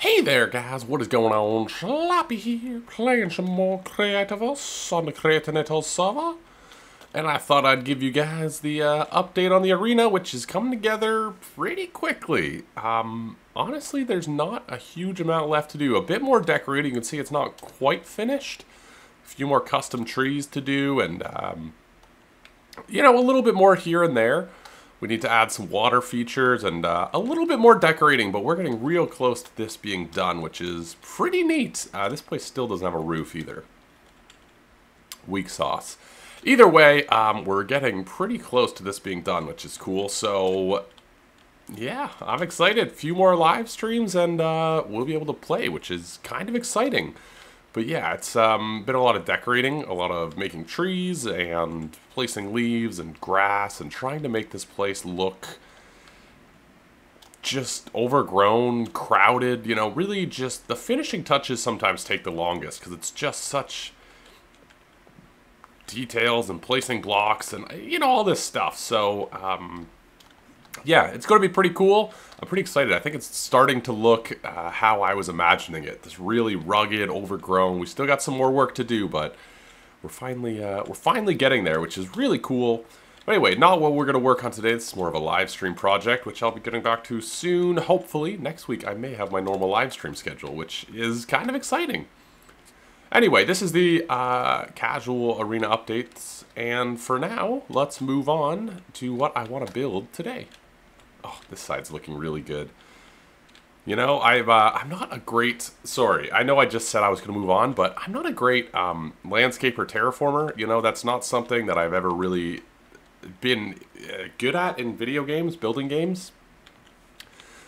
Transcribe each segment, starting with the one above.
Hey there guys, what is going on? Sloppy here, playing some more Creativers on the Creatinators server. And I thought I'd give you guys the update on the arena, which is coming together pretty quickly. Honestly, there's not a huge amount left to do. A bit more decorating, you can see it's not quite finished. A few more custom trees to do, and you know, a little bit more here and there. We need to add some water features and a little bit more decorating, but we're getting real close to this being done, which is pretty neat. This place still doesn't have a roof either. Weak sauce. Either way, we're getting pretty close to this being done, which is cool. So, yeah, I'm excited. A few more live streams and we'll be able to play, which is kind of exciting. But yeah, it's been a lot of decorating, a lot of making trees and placing leaves and grass and trying to make this place look just overgrown, crowded, you know, really just the finishing touches sometimes take the longest because it's just such details and placing blocks and, you know, all this stuff. So, yeah, it's going to be pretty cool. I'm pretty excited. I think it's starting to look how I was imagining it. This really rugged, overgrown. We still got some more work to do, but we're finally getting there, which is really cool. But anyway, not what we're going to work on today. This is more of a live stream project, which I'll be getting back to soon. Hopefully, next week I may have my normal live stream schedule, which is kind of exciting. Anyway, this is the casual arena updates, and for now, let's move on to what I want to build today. Oh, this side's looking really good. You know, I'm not a great... Sorry, I know I just said I was going to move on, but I'm not a great landscaper terraformer. You know, that's not something that I've ever really been good at in video games, building games.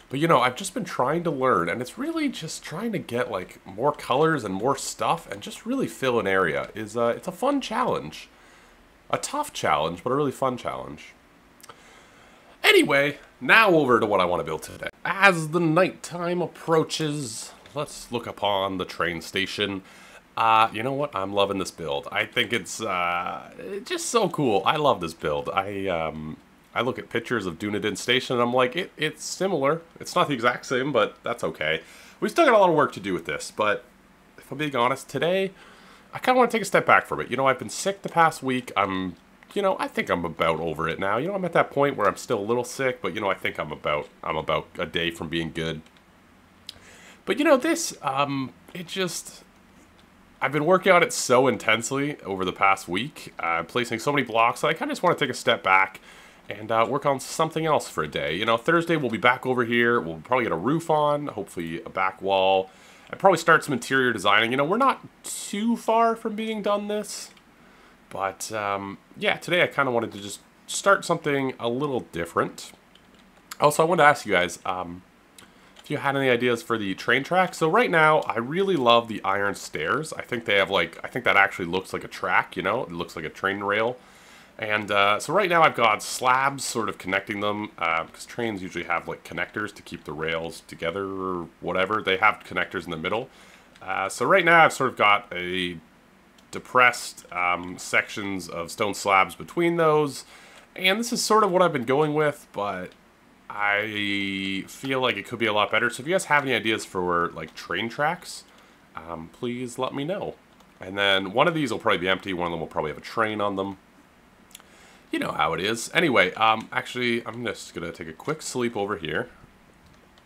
But, you know, I've just been trying to learn, and it's really just trying to get, like, more colors and more stuff and just really fill an area. It's a fun challenge. A tough challenge, but a really fun challenge. Anyway, now over to what I want to build today. As the nighttime approaches, let's look upon the train station. You know what? I'm loving this build. I think it's just so cool. I love this build. I look at pictures of Dunedin Station and I'm like, it's similar. It's not the exact same, but that's okay. We still got a lot of work to do with this, but if I'm being honest, today, I kind of want to take a step back from it. You know, I've been sick the past week. You know, I think I'm about over it now. You know, I'm at that point where I'm still a little sick, but you know, I think I'm about a day from being good. But you know, this, I've been working on it so intensely over the past week, placing so many blocks, that I kind of just want to take a step back and work on something else for a day. You know, Thursday we'll be back over here. We'll probably get a roof on, hopefully a back wall, and probably start some interior designing. You know, we're not too far from being done this. But, yeah, today I kind of wanted to just start something a little different. Also, I wanted to ask you guys if you had any ideas for the train track. So right now, I really love the iron stairs. I think they have, like, I think that actually looks like a track, you know? It looks like a train rail. And so right now I've got slabs sort of connecting them, because trains usually have, like, connectors to keep the rails together or whatever. They have connectors in the middle. So right now I've sort of got a depressed sections of stone slabs between those, and this is sort of what I've been going with, but I feel like it could be a lot better. So if you guys have any ideas for like train tracks, please let me know. And then one of these will probably be empty, one of them will probably have a train on them. You know how it is. Anyway, actually I'm just gonna take a quick sleep over here.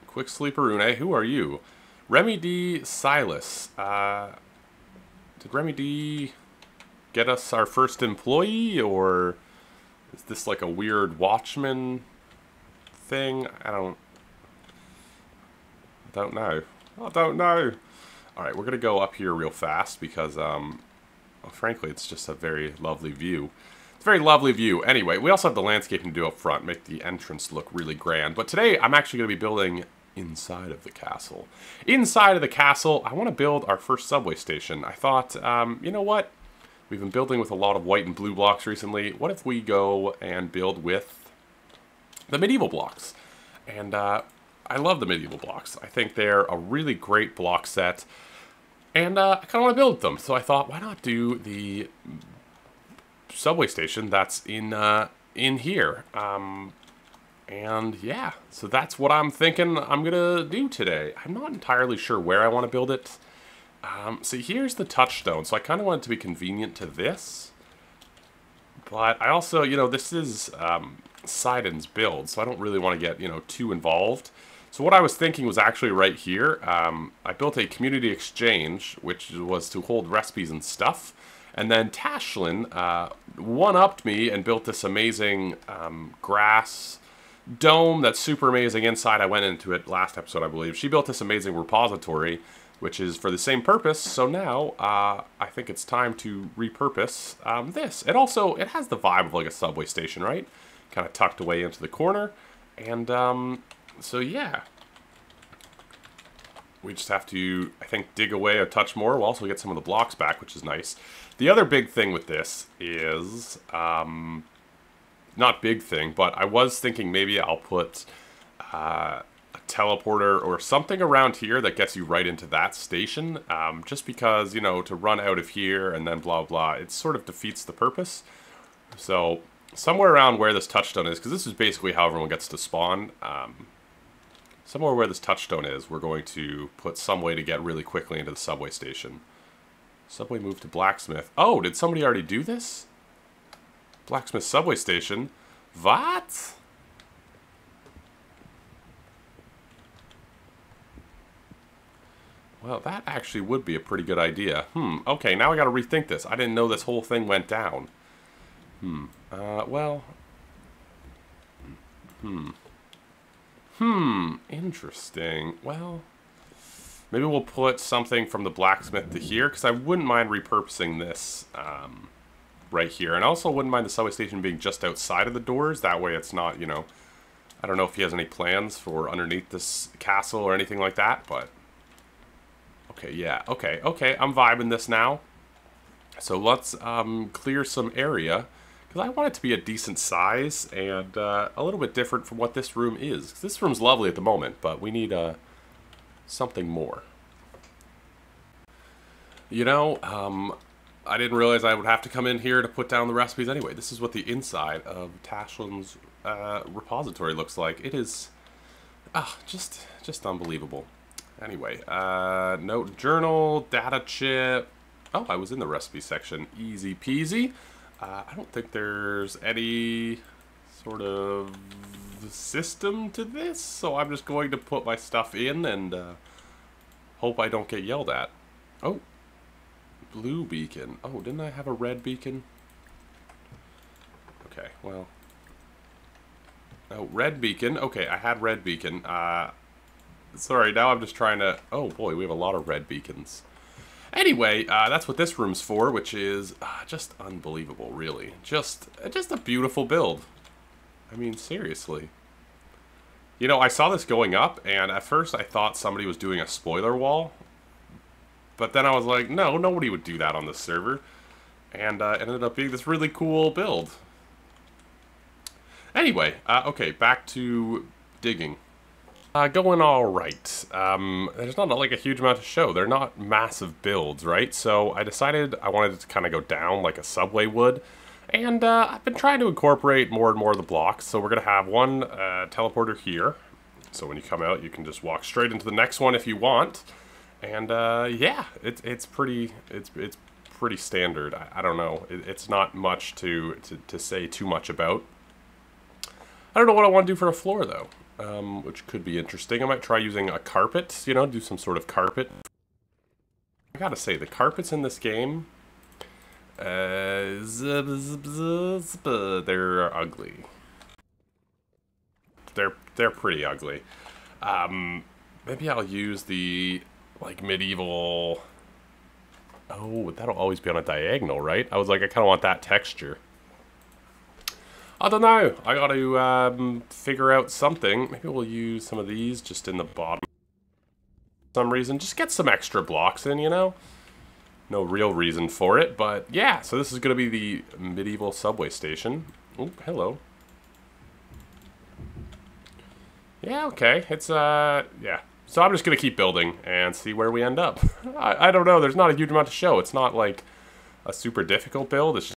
Quick sleeperune. Who are you? RemyD Silas. Did RemyD get us our first employee, or is this like a weird watchman thing? I don't know. I don't know. Alright, we're going to go up here real fast because, well, frankly, it's just a very lovely view. It's a very lovely view. Anyway, we also have the landscaping to do up front, make the entrance look really grand. But today, I'm actually going to be building inside of the castle. Inside of the castle, I want to build our first subway station. I thought, you know what? We've been building with a lot of white and blue blocks recently. What if we go and build with the medieval blocks? And I love the medieval blocks. I think they're a really great block set. And I kind of want to build them. So I thought, why not do the subway station that's in here? And yeah, so that's what I'm thinking I'm gonna do today. I'm not entirely sure where I want to build it. So here's the touchstone. So I kind of want it to be convenient to this. But I also, this is Sidon's build, so I don't really want to get, too involved. So what I was thinking was actually right here. I built a community exchange, which was to hold recipes and stuff. And then Tashlin one-upped me and built this amazing grass dome that's super amazing inside. I went into it last episode, I believe. She built this amazing repository, which is for the same purpose. So now I think it's time to repurpose this. It has the vibe of like a subway station, right? Kind of tucked away into the corner. And so yeah, we just have to, I think, dig away a touch more. We'll also get some of the blocks back, which is nice. The other big thing with this is, not big thing, but I was thinking maybe I'll put a teleporter or something around here that gets you right into that station. Just because, to run out of here and then blah, blah, it sort of defeats the purpose. So somewhere around where this touchstone is, because this is basically how everyone gets to spawn, somewhere where this touchstone is, we're going to put some way to get really quickly into the subway station. Subway move to blacksmith. Oh, did somebody already do this? Blacksmith subway station? What? Well, that actually would be a pretty good idea. Okay, now I gotta rethink this. I didn't know this whole thing went down. Interesting. Well, maybe we'll put something from the blacksmith to here, because I wouldn't mind repurposing this right here. And I also wouldn't mind the subway station being just outside of the doors. That way it's not, I don't know if he has any plans for underneath this castle or anything like that, but... Okay, yeah, okay, I'm vibing this now. So let's clear some area, because I want it to be a decent size and a little bit different from what this room is. This room's lovely at the moment, but we need something more. I didn't realize I would have to come in here to put down the recipes anyway. This is what the inside of Tashlin's repository looks like. It is just unbelievable. Anyway, note journal, data chip. Oh, I was in the recipe section. Easy peasy. I don't think there's any sort of system to this, so I'm just going to put my stuff in and hope I don't get yelled at. Oh, blue beacon. Oh, didn't I have a red beacon? Okay, well. Oh, red beacon. Okay, I had red beacon. Sorry, now I'm just trying to... Oh boy, we have a lot of red beacons. Anyway, that's what this room's for, which is just unbelievable, really. Just a beautiful build. I mean, seriously. I saw this going up, and at first I thought somebody was doing a spoiler wall. But then I was like, no, nobody would do that on this server. And it ended up being this really cool build. Anyway, okay, back to digging. Going all right. There's not like a huge amount to show. They're not massive builds, right? So I decided I wanted it to kind of go down like a subway would. And I've been trying to incorporate more and more of the blocks. So we're going to have one teleporter here. So when you come out, you can just walk straight into the next one if you want. And yeah, it's pretty standard. I don't know. It's not much to say too much about. I don't know what I want to do for a floor though. Which could be interesting. I might try using a carpet, do some sort of carpet. I gotta say, the carpets in this game, they're ugly. They're pretty ugly. Maybe I'll use the, like, medieval... Oh, that'll always be on a diagonal, right? I was like, I kind of want that texture. I don't know. I got to figure out something. Maybe we'll use some of these just in the bottom. For some reason, just get some extra blocks in, No real reason for it, but yeah. So this is going to be the medieval subway station. Oh, hello. Yeah, okay. It's yeah. So I'm just going to keep building and see where we end up. I don't know. There's not a huge amount to show. It's not like a super difficult build. It's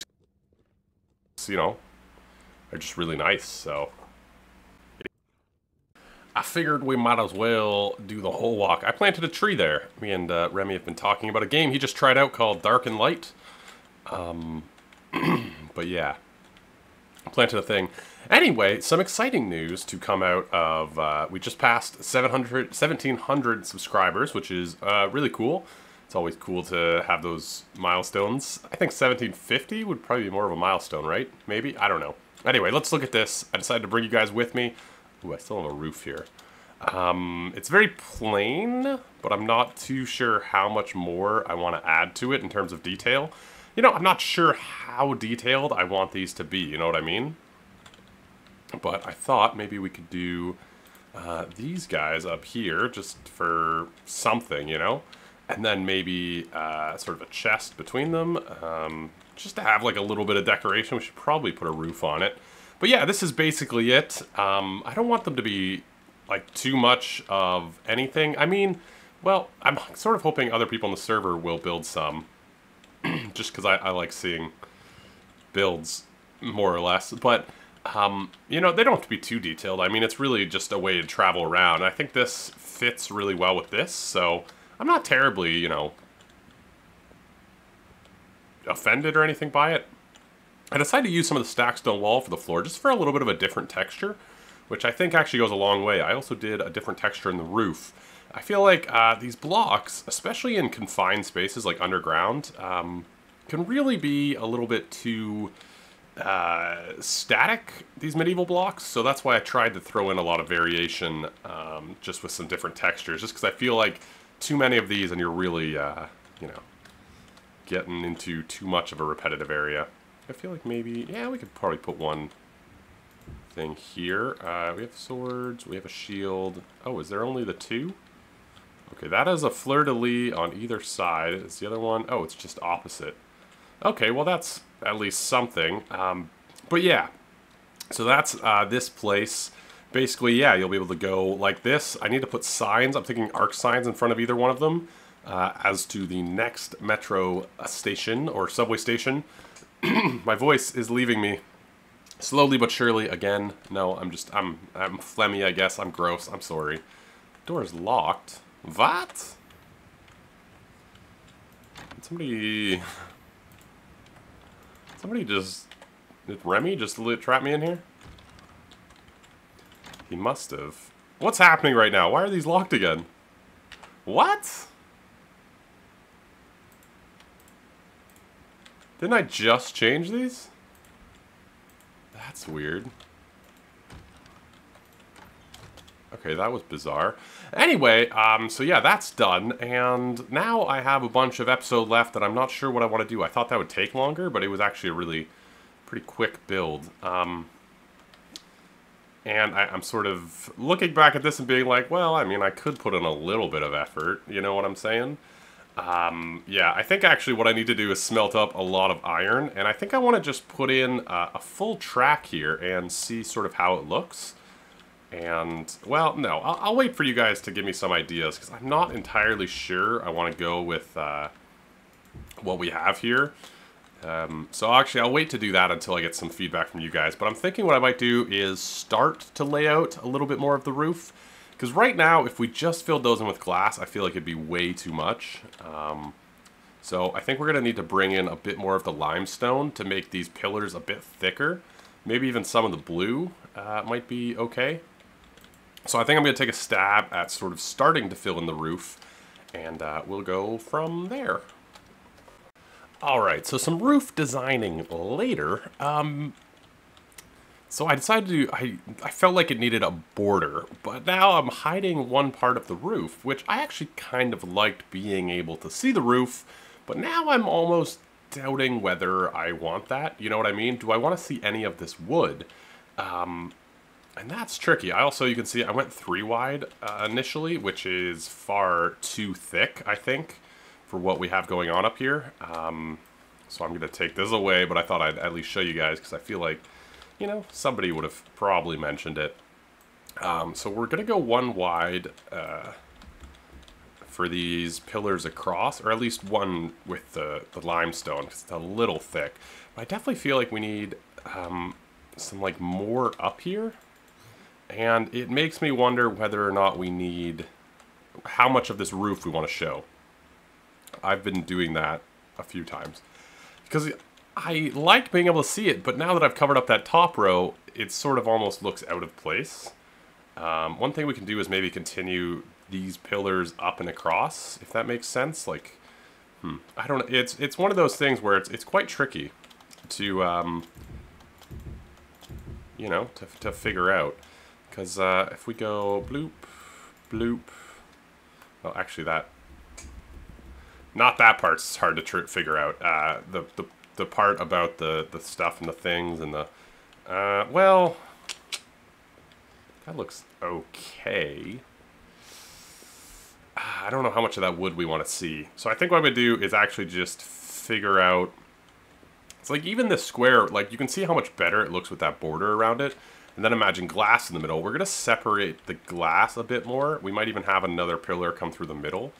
just, they're just really nice, so I figured we might as well do the whole walk. I planted a tree there. Me and Remy have been talking about a game he just tried out called Dark and Light. But yeah, I planted a thing. Anyway, some exciting news to come out of, we just passed 1,700 subscribers, which is really cool. It's always cool to have those milestones. I think 1,750 would probably be more of a milestone, right? Maybe? I don't know. Anyway, let's look at this. I decided to bring you guys with me. Ooh, I still have a roof here. It's very plain, but I'm not too sure how much more I want to add to it in terms of detail. You know, I'm not sure how detailed I want these to be, you know what I mean? But I thought maybe we could do these guys up here just for something, you know? And then maybe sort of a chest between them, just to have like a little bit of decoration. We should probably put a roof on it. But yeah, this is basically it. I don't want them to be like too much of anything. I mean, well, I'm sort of hoping other people on the server will build some. Just because I like seeing builds, more or less. But, you know, they don't have to be too detailed. I mean, it's really just a way to travel around. I think this fits really well with this, so I'm not terribly, you know, offended or anything by it. I decided to use some of the stacked stone wall for the floor, just for a little bit of a different texture, which I think actually goes a long way. I also did a different texture in the roof. I feel like these blocks, especially in confined spaces like underground, can really be a little bit too static, these medieval blocks. So that's why I tried to throw in a lot of variation just with some different textures, just because I feel like too many of these and you're really, you know, getting into too much of a repetitive area. I feel like maybe, yeah, we could probably put one thing here. We have swords, we have a shield. Oh, is there only the two? Okay, that is a fleur-de-lis on either side. Is the other one? Oh, it's just opposite. Okay, well that's at least something. But yeah, so that's this place. Basically, yeah, you'll be able to go like this. I need to put signs. I'm thinking arc signs in front of either one of them as to the next metro station or subway station. My voice is leaving me slowly but surely again. No, I'm phlegmy, I guess. I'm gross. I'm sorry. Door is locked. What? Somebody just... Did Remy just trap me in here? He must have. What's happening right now? Why are these locked again? What? Didn't I just change these? That's weird. Okay, that was bizarre. Anyway, so yeah, that's done, and now I have a bunch of episode left that I'm not sure what I want to do. I thought that would take longer, but it was actually a really pretty quick build. And I'm sort of looking back at this and being like, well, I mean, I could put in a little bit of effort, you know what I'm saying? Yeah, I think actually what I need to do is smelt up a lot of iron, and I think I want to just put in a full track here and see sort of how it looks. And, well, no, I'll wait for you guys to give me some ideas, because I'm not entirely sure I want to go with what we have here. So actually, I'll wait to do that until I get some feedback from you guys. But I'm thinking what I might do is start to lay out a little bit more of the roof. Because right now, if we just filled those in with glass, I feel like it'd be way too much. So I think we're going to need to bring in a bit more of the limestone to make these pillars a bit thicker. Maybe even some of the blue might be okay. So I think I'm going to take a stab at sort of starting to fill in the roof, and we'll go from there. Alright, so some roof designing later. So I decided to, I felt like it needed a border, but now I'm hiding one part of the roof, which I actually kind of liked being able to see the roof, but now I'm almost doubting whether I want that. You know what I mean? Do I want to see any of this wood? And that's tricky. I also, you can see, I went 3 wide initially, which is far too thick, I think, for what we have going on up here. So I'm going to take this away, but I thought I'd at least show you guys, because I feel like, you know, somebody would have probably mentioned it. So we're going to go 1 wide for these pillars across, or at least one with the limestone, because it's a little thick. But I definitely feel like we need some, like, more up here. And it makes me wonder whether or not we need, how much of this roof we want to show. I've been doing that a few times. Because I like being able to see it, but now that I've covered up that top row, it sort of almost looks out of place. One thing we can do is maybe continue these pillars up and across, if that makes sense. Like, I don't know. It's one of those things where it's quite tricky to, you know, to figure out. Because if we go bloop, bloop, well, actually not that part's hard to figure out. The part about the stuff and the things and the, well, that looks okay. I don't know how much of that wood we want to see. So I think what I'm going to do is actually just figure out, it's like even this square, like you can see how much better it looks with that border around it. And then imagine glass in the middle. We're going to separate the glass a bit more. We might even have another pillar come through the middle.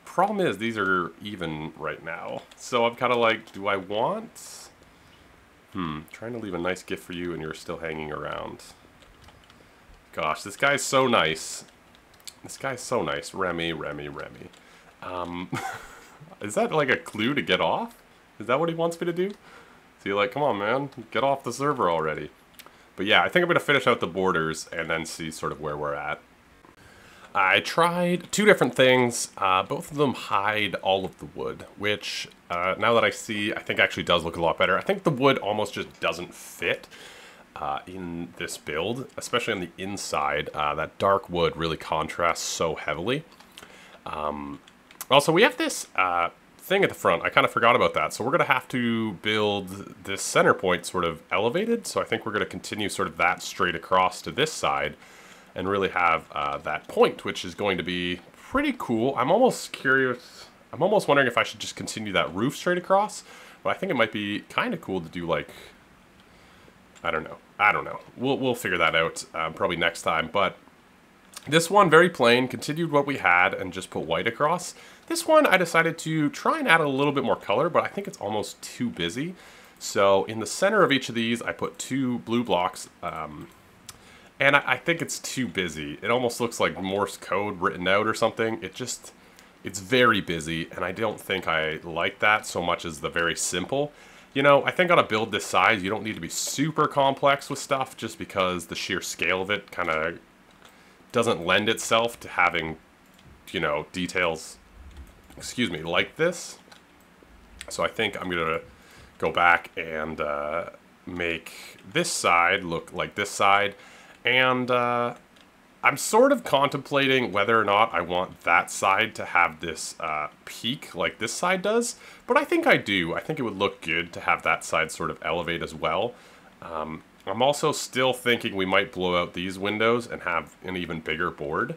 Problem is, these are even right now. So I'm kind of like, do I want... trying to leave a nice gift for you and you're still hanging around. Gosh, this guy's so nice. This guy's so nice. Remy. Is that like a clue to get off? Is that what he wants me to do? So you're like, come on, man. Get off the server already. But yeah, I think I'm going to finish out the borders and then see sort of where we're at. I tried two different things. Both of them hide all of the wood, which now that I see, I think actually does look a lot better. I think the wood almost just doesn't fit in this build, especially on the inside. That dark wood really contrasts so heavily. Also, we have this thing at the front. I kind of forgot about that. So we're going to have to build this center point sort of elevated. So I think we're going to continue sort of that straight across to this side and really have that point, which is going to be pretty cool. I'm almost curious. I'm almost wondering if I should just continue that roof straight across. But I think it might be kind of cool to do like, I don't know. We'll figure that out probably next time. But this one, very plain, continued what we had and just put white across. This one, I decided to try and add a little bit more color, but I think it's almost too busy. So in the center of each of these, I put two blue blocks, and I think it's too busy. It almost looks like Morse code written out or something. It's very busy, and I don't think I like that so much as the very simple. You know, I think on a build this size, you don't need to be super complex with stuff just because the sheer scale of it kind of doesn't lend itself to having, you know, details, excuse me, like this. So I think I'm going to go back and make this side look like this side. And I'm sort of contemplating whether or not I want that side to have this peak like this side does. But I think I do. I think it would look good to have that side sort of elevate as well. I'm also still thinking we might blow out these windows and have an even bigger board.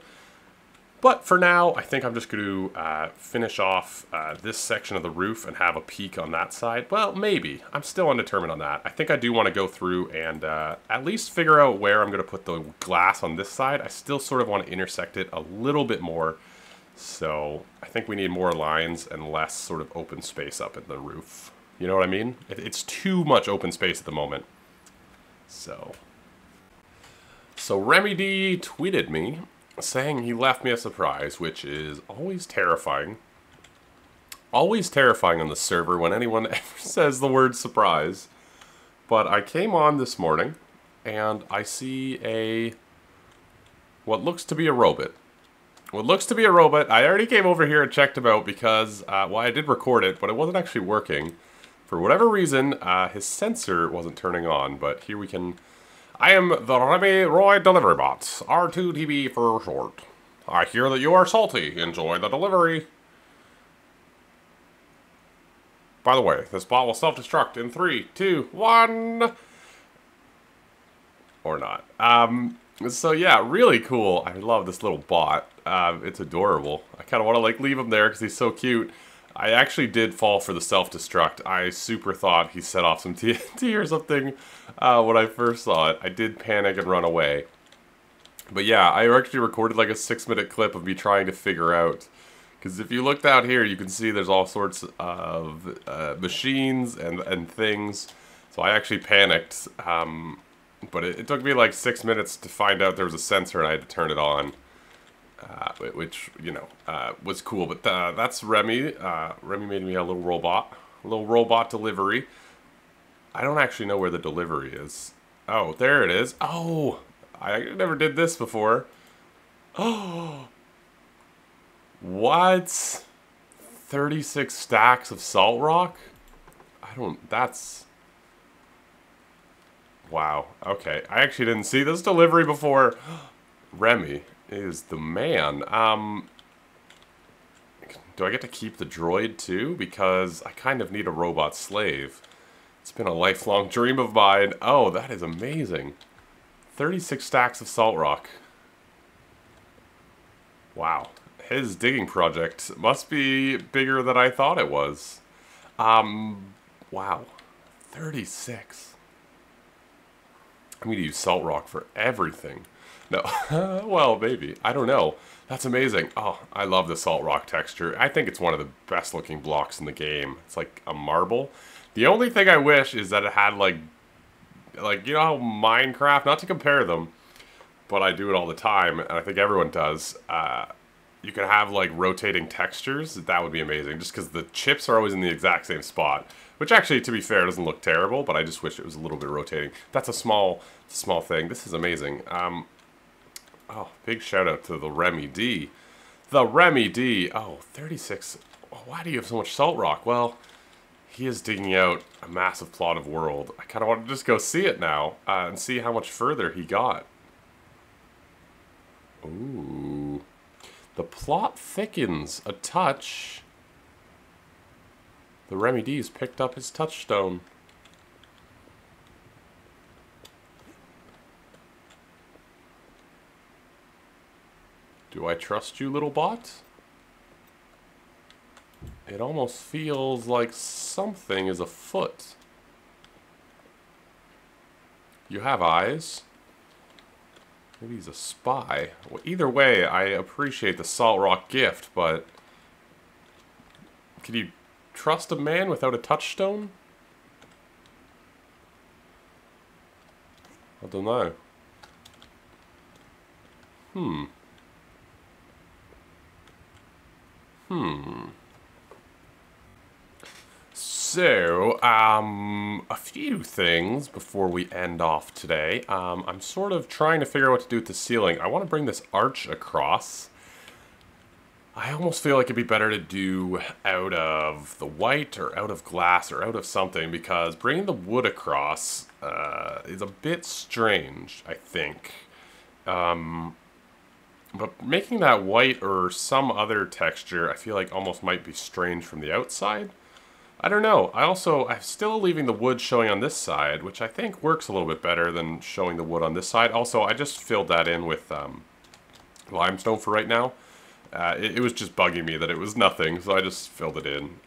But for now, I think I'm just going to finish off this section of the roof and have a peak on that side. Well, maybe. I'm still undetermined on that. I think I do want to go through and at least figure out where I'm going to put the glass on this side. I still sort of want to intersect it a little bit more. So I think we need more lines and less sort of open space up in the roof. You know what I mean? It's too much open space at the moment. So RemyD tweeted me saying he left me a surprise, which is always terrifying. Always terrifying on the server when anyone ever says the word surprise. But I came on this morning and I see what looks to be a robot. What looks to be a robot. I already came over here and checked him out because, well, I did record it, but it wasn't actually working. For whatever reason, his sensor wasn't turning on, but here we can... I am the Remy Roy Delivery Bot, R2DB for short. I hear that you are salty. Enjoy the delivery. By the way, this bot will self-destruct in 3, 2, 1... Or not. So yeah, really cool. I love this little bot. It's adorable. I kind of want to like leave him there because he's so cute. I actually did fall for the self-destruct. I super thought he set off some TNT or something when I first saw it. I did panic and run away. But yeah, I actually recorded like a 6-minute clip of me trying to figure out. Because if you look down here, you can see there's all sorts of machines and things. So I actually panicked. But it took me like 6 minutes to find out there was a sensor and I had to turn it on. Which, you know, was cool. But that's Remy. Remy made me a little robot. A little robot delivery. I don't actually know where the delivery is. Oh, there it is. Oh, I never did this before. Oh, what? 36 stacks of salt rock? That's... Wow, okay. I actually didn't see this delivery before. Remy is the man. Do I get to keep the droid too? Because I kind of need a robot slave. It's been a lifelong dream of mine. Oh, that is amazing. 36 stacks of salt rock. Wow. His digging project must be bigger than I thought it was. Wow. 36. I'm going to use salt rock for everything. No. Well, maybe. I don't know. That's amazing. Oh, I love the salt rock texture. I think it's one of the best looking blocks in the game. It's like a marble. The only thing I wish is that it had like you know how Minecraft, not to compare them, but I do it all the time, and I think everyone does, you can have like rotating textures. That would be amazing, just because the chips are always in the exact same spot. Which actually, to be fair, doesn't look terrible, but I just wish it was a little bit rotating. That's a small thing. This is amazing. Oh, big shout out to the RemyD. The RemyD. Oh, 36. Why do you have so much salt rock? Well, he is digging out a massive plot of world. I kind of want to just go see it now and see how much further he got. Ooh. The plot thickens a touch. The RemyD's picked up his touchstone. Do I trust you, little bot? It almost feels like something is afoot. You have eyes. Maybe he's a spy. Well, either way, I appreciate the salt rock gift, but... Can you trust a man without a touchstone? I don't know. So, a few things before we end off today. I'm sort of trying to figure out what to do with the ceiling. I want to bring this arch across. I almost feel like it'd be better to do out of the white or out of glass or out of something, because bringing the wood across is a bit strange, I think. But making that white or some other texture, I feel like almost might be strange from the outside. I don't know. I'm still leaving the wood showing on this side, which I think works a little bit better than showing the wood on this side. Also, I just filled that in with limestone for right now. It was just bugging me that it was nothing, so I just filled it in.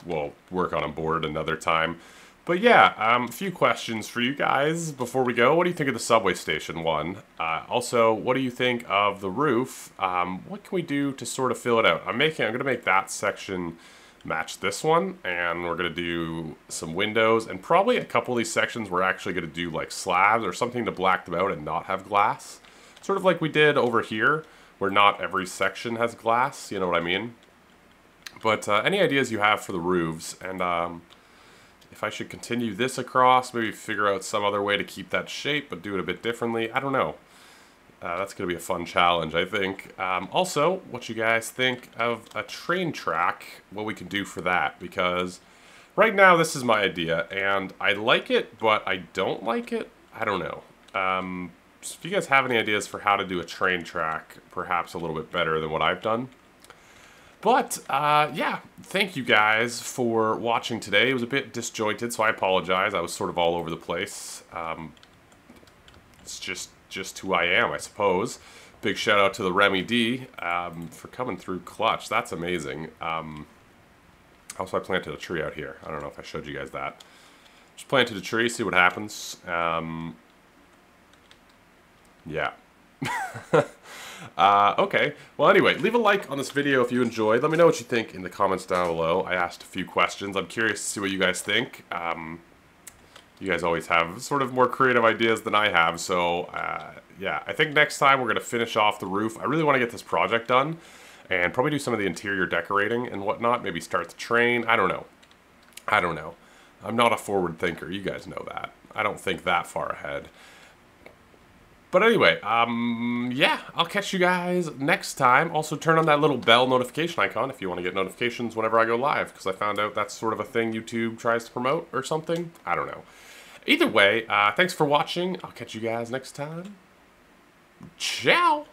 We'll work on a board another time. But yeah, a few questions for you guys before we go. What do you think of the subway station one? Also, what do you think of the roof? What can we do to sort of fill it out? I'm going to make that section match this one, and we're going to do some windows, and probably a couple of these sections we're actually going to do like slabs or something to black them out and not have glass. Sort of like we did over here, where not every section has glass, you know what I mean? But any ideas you have for the roofs, and if I should continue this across, maybe figure out some other way to keep that shape, but do it a bit differently, I don't know. That's going to be a fun challenge, I think. Also, what you guys think of a train track, what we can do for that, because right now this is my idea, and I like it, but I don't like it. I don't know. So if you guys have any ideas for how to do a train track, perhaps a little bit better than what I've done. But, yeah, thank you guys for watching today. It was a bit disjointed, so I apologize. I was sort of all over the place. It's just who I am, I suppose. Big shout out to the RemyD for coming through clutch. That's amazing. Also, I planted a tree out here. I don't know if I showed you guys that. Just planted a tree, see what happens. Yeah. Okay. Well, anyway, leave a like on this video if you enjoyed. Let me know what you think in the comments down below. I asked a few questions. I'm curious to see what you guys think. You guys always have sort of more creative ideas than I have, so yeah, I think next time we're going to finish off the roof. I really want to get this project done and probably do some of the interior decorating and whatnot. Maybe start the train. I don't know. I don't know. I'm not a forward thinker. You guys know that. I don't think that far ahead. But anyway, yeah, I'll catch you guys next time. Also, turn on that little bell notification icon if you want to get notifications whenever I go live, because I found out that's sort of a thing YouTube tries to promote or something. I don't know. Either way, thanks for watching. I'll catch you guys next time. Ciao!